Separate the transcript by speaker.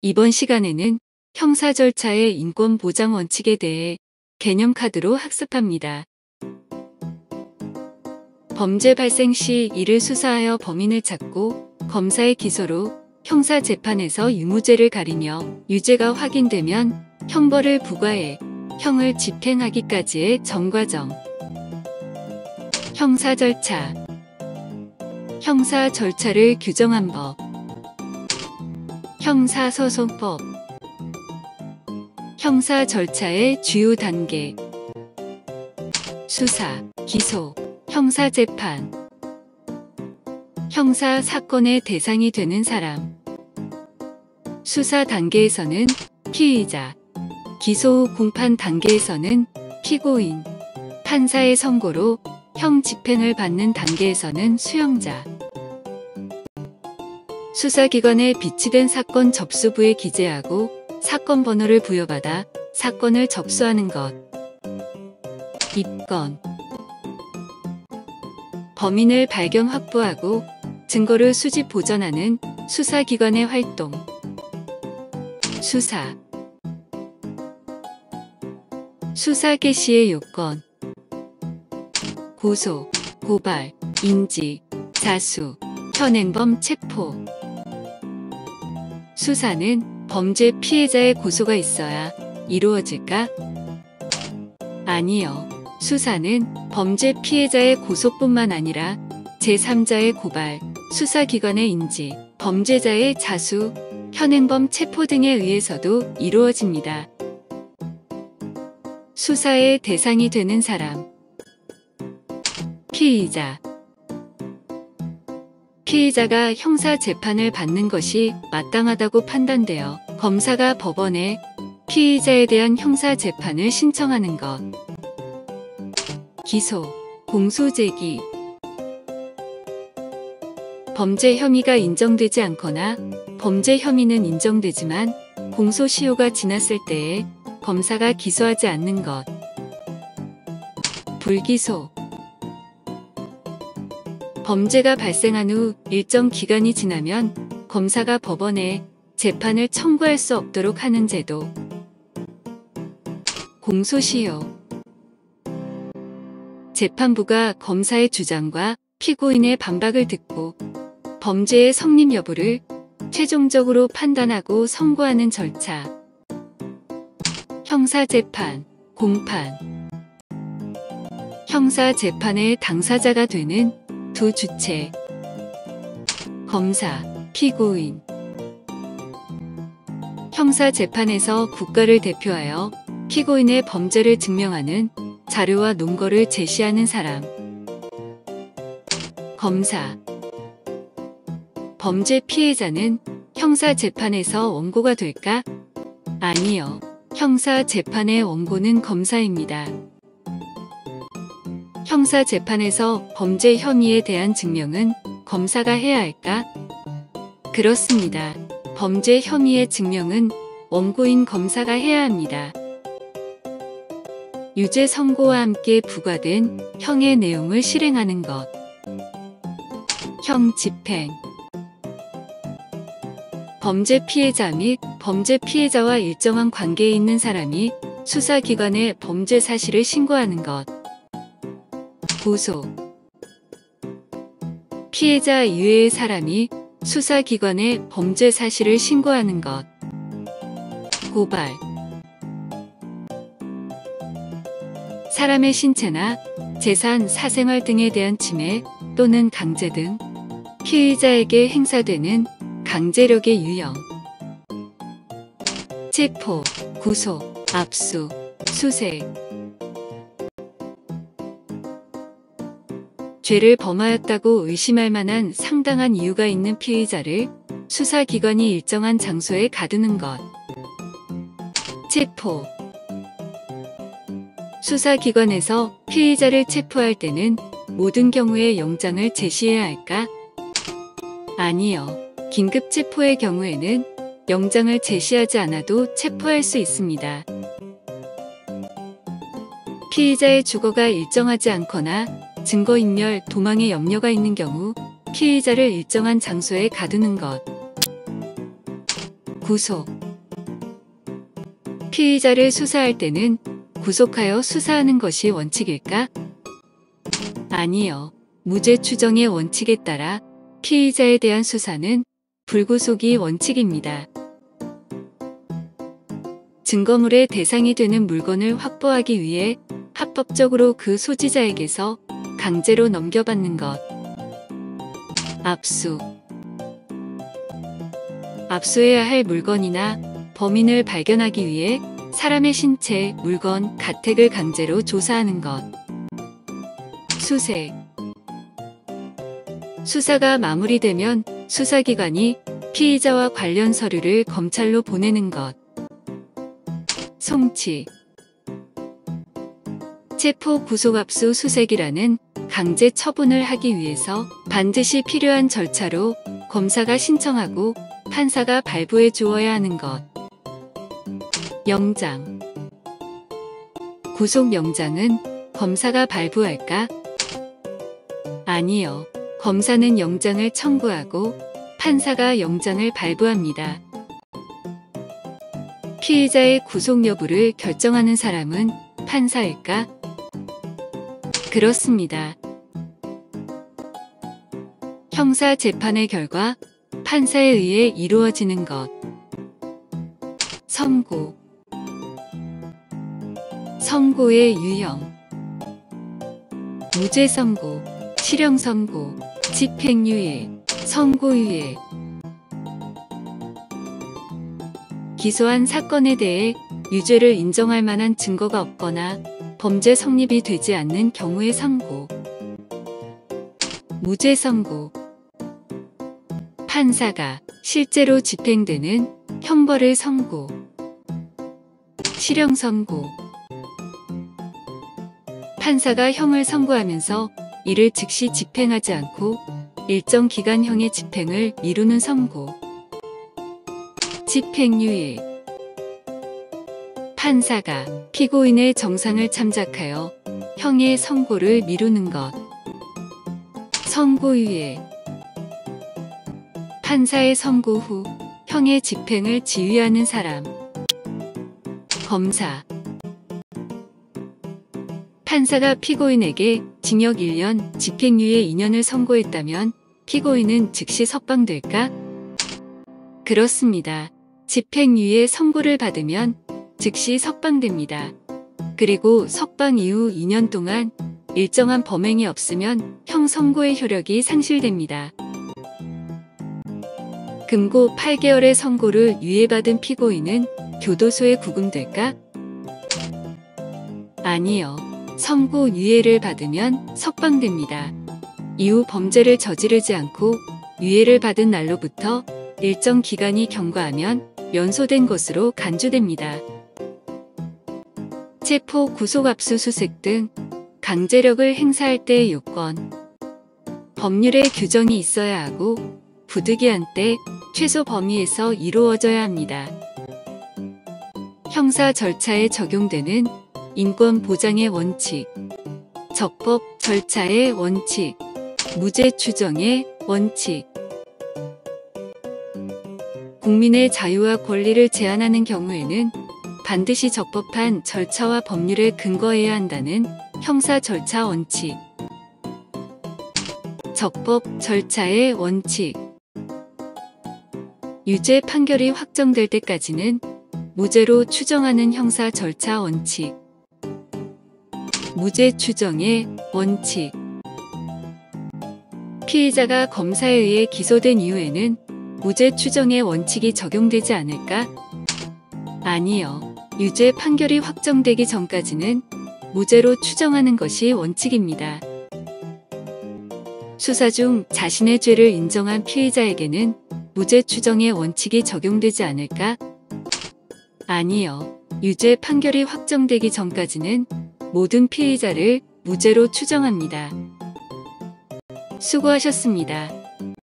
Speaker 1: 이번 시간에는 형사 절차의 인권 보장 원칙에 대해 개념 카드로 학습합니다. 범죄 발생 시 이를 수사하여 범인을 찾고 검사의 기소로 형사 재판에서 유무죄를 가리며 유죄가 확인되면 형벌을 부과해 형을 집행하기까지의 전 과정. 형사 절차. 형사 절차를 규정한 법. 형사소송법. 형사 절차의 주요 단계. 수사, 기소, 형사재판. 형사 사건의 대상이 되는 사람. 수사 단계에서는 피의자, 기소 후 공판 단계에서는 피고인, 판사의 선고로 형 집행을 받는 단계에서는 수용자. 수사기관에 비치된 사건 접수부에 기재하고 사건 번호를 부여받아 사건을 접수하는 것. 입건. 범인을 발견 확보하고 증거를 수집 보전하는 수사기관의 활동. 수사. 수사 개시의 요건. 고소, 고발, 인지, 자수, 현행범 체포. 수사는 범죄 피해자의 고소가 있어야 이루어질까? 아니요. 수사는 범죄 피해자의 고소뿐만 아니라 제3자의 고발, 수사기관의 인지, 범죄자의 자수, 현행범 체포 등에 의해서도 이루어집니다. 수사의 대상이 되는 사람. 피의자. 피의자가 형사 재판을 받는 것이 마땅하다고 판단되어 검사가 법원에 피의자에 대한 형사 재판을 신청하는 것. 기소, 공소 제기. 범죄 혐의가 인정되지 않거나 범죄 혐의는 인정되지만 공소시효가 지났을 때에 검사가 기소하지 않는 것. 불기소. 범죄가 발생한 후 일정 기간이 지나면 검사가 법원에 재판을 청구할 수 없도록 하는 제도. 공소시효. 재판부가 검사의 주장과 피고인의 반박을 듣고 범죄의 성립 여부를 최종적으로 판단하고 선고하는 절차. 형사재판, 공판. 형사재판의 당사자가 되는 두 주체. 검사, 피고인. 형사재판에서 국가를 대표하여 피고인의 범죄를 증명하는 자료와 논거를 제시하는 사람. 검사. 범죄 피해자는 형사재판에서 원고가 될까? 아니요. 형사재판의 원고는 검사입니다. 형사재판에서 범죄 혐의에 대한 증명은 검사가 해야 할까? 그렇습니다. 범죄 혐의의 증명은 원고인 검사가 해야 합니다. 유죄 선고와 함께 부과된 형의 내용을 실행하는 것. 형 집행. 범죄 피해자 및 범죄 피해자와 일정한 관계에 있는 사람이 수사기관에 범죄 사실을 신고하는 것. 고소. 피해자 이외의 사람이 수사기관에 범죄 사실을 신고하는 것. 고발. 사람의 신체나 재산, 사생활 등에 대한 침해 또는 강제 등 피의자에게 행사되는 강제력의 유형. 체포, 구속, 압수, 수색. 죄를 범하였다고 의심할 만한 상당한 이유가 있는 피의자를 수사기관이 일정한 장소에 가두는 것. 체포. 수사기관에서 피의자를 체포할 때는 모든 경우에 영장을 제시해야 할까? 아니요. 긴급 체포의 경우에는 영장을 제시하지 않아도 체포할 수 있습니다. 피의자의 주거가 일정하지 않거나 증거인멸, 도망의 염려가 있는 경우 피의자를 일정한 장소에 가두는 것. 구속. 피의자를 수사할 때는 구속하여 수사하는 것이 원칙일까? 아니요. 무죄 추정의 원칙에 따라 피의자에 대한 수사는 불구속이 원칙입니다. 증거물의 대상이 되는 물건을 확보하기 위해 합법적으로 그 소지자에게서 강제로 넘겨받는 것. 압수. 압수해야 할 물건이나 범인을 발견하기 위해 사람의 신체, 물건, 가택을 강제로 조사하는 것. 수색. 수사가 마무리되면 수사기관이 피의자와 관련 서류를 검찰로 보내는 것. 송치. 체포 구속압수 수색이라는 강제 처분을 하기 위해서 반드시 필요한 절차로 검사가 신청하고 판사가 발부해 주어야 하는 것. 영장. 구속영장은 검사가 발부할까? 아니요. 검사는 영장을 청구하고 판사가 영장을 발부합니다. 피의자의 구속 여부를 결정하는 사람은 판사일까? 그렇습니다. 형사 재판의 결과 판사에 의해 이루어지는 것. 선고. 선고의 유형. 무죄 선고, 실형 선고, 집행유예, 선고유예. 기소한 사건에 대해 유죄를 인정할 만한 증거가 없거나 범죄 성립이 되지 않는 경우의 선고. 무죄 선고. 판사가 실제로 집행되는 형벌을 선고. 실형 선고. 판사가 형을 선고하면서 이를 즉시 집행하지 않고 일정 기간형의 집행을 미루는 선고. 집행유예. 판사가 피고인의 정상을 참작하여 형의 선고를 미루는 것. 선고유예. 판사의 선고 후 형의 집행을 지휘하는 사람. 검사. 판사가 피고인에게 징역 1년, 집행유예 2년을 선고했다면 피고인은 즉시 석방될까? 그렇습니다. 집행유예 선고를 받으면 즉시 석방됩니다. 그리고 석방 이후 2년 동안 일정한 범행이 없으면 형 선고의 효력이 상실됩니다. 금고 8개월의 선고를 유예받은 피고인은 교도소에 구금될까? 아니요. 선고 유예를 받으면 석방됩니다. 이후 범죄를 저지르지 않고 유예를 받은 날로부터 일정 기간이 경과하면 면소된 것으로 간주됩니다. 체포, 구속압수수색 등 강제력을 행사할 때의 요건. 법률에 규정이 있어야 하고 부득이한 때 최소 범위에서 이루어져야 합니다. 형사 절차에 적용되는 인권 보장의 원칙, 적법 절차의 원칙, 무죄 추정의 원칙. 국민의 자유와 권리를 제한하는 경우에는 반드시 적법한 절차와 법률에 근거해야 한다는 형사 절차 원칙. 적법 절차의 원칙. 유죄 판결이 확정될 때까지는 무죄로 추정하는 형사 절차 원칙. 무죄 추정의 원칙. 피의자가 검사에 의해 기소된 이후에는 무죄 추정의 원칙이 적용되지 않을까? 아니요. 유죄 판결이 확정되기 전까지는 무죄로 추정하는 것이 원칙입니다. 수사 중 자신의 죄를 인정한 피의자에게는 무죄 추정의 원칙이 적용되지 않을까? 아니요. 유죄 판결이 확정되기 전까지는 모든 피의자를 무죄로 추정합니다. 수고하셨습니다.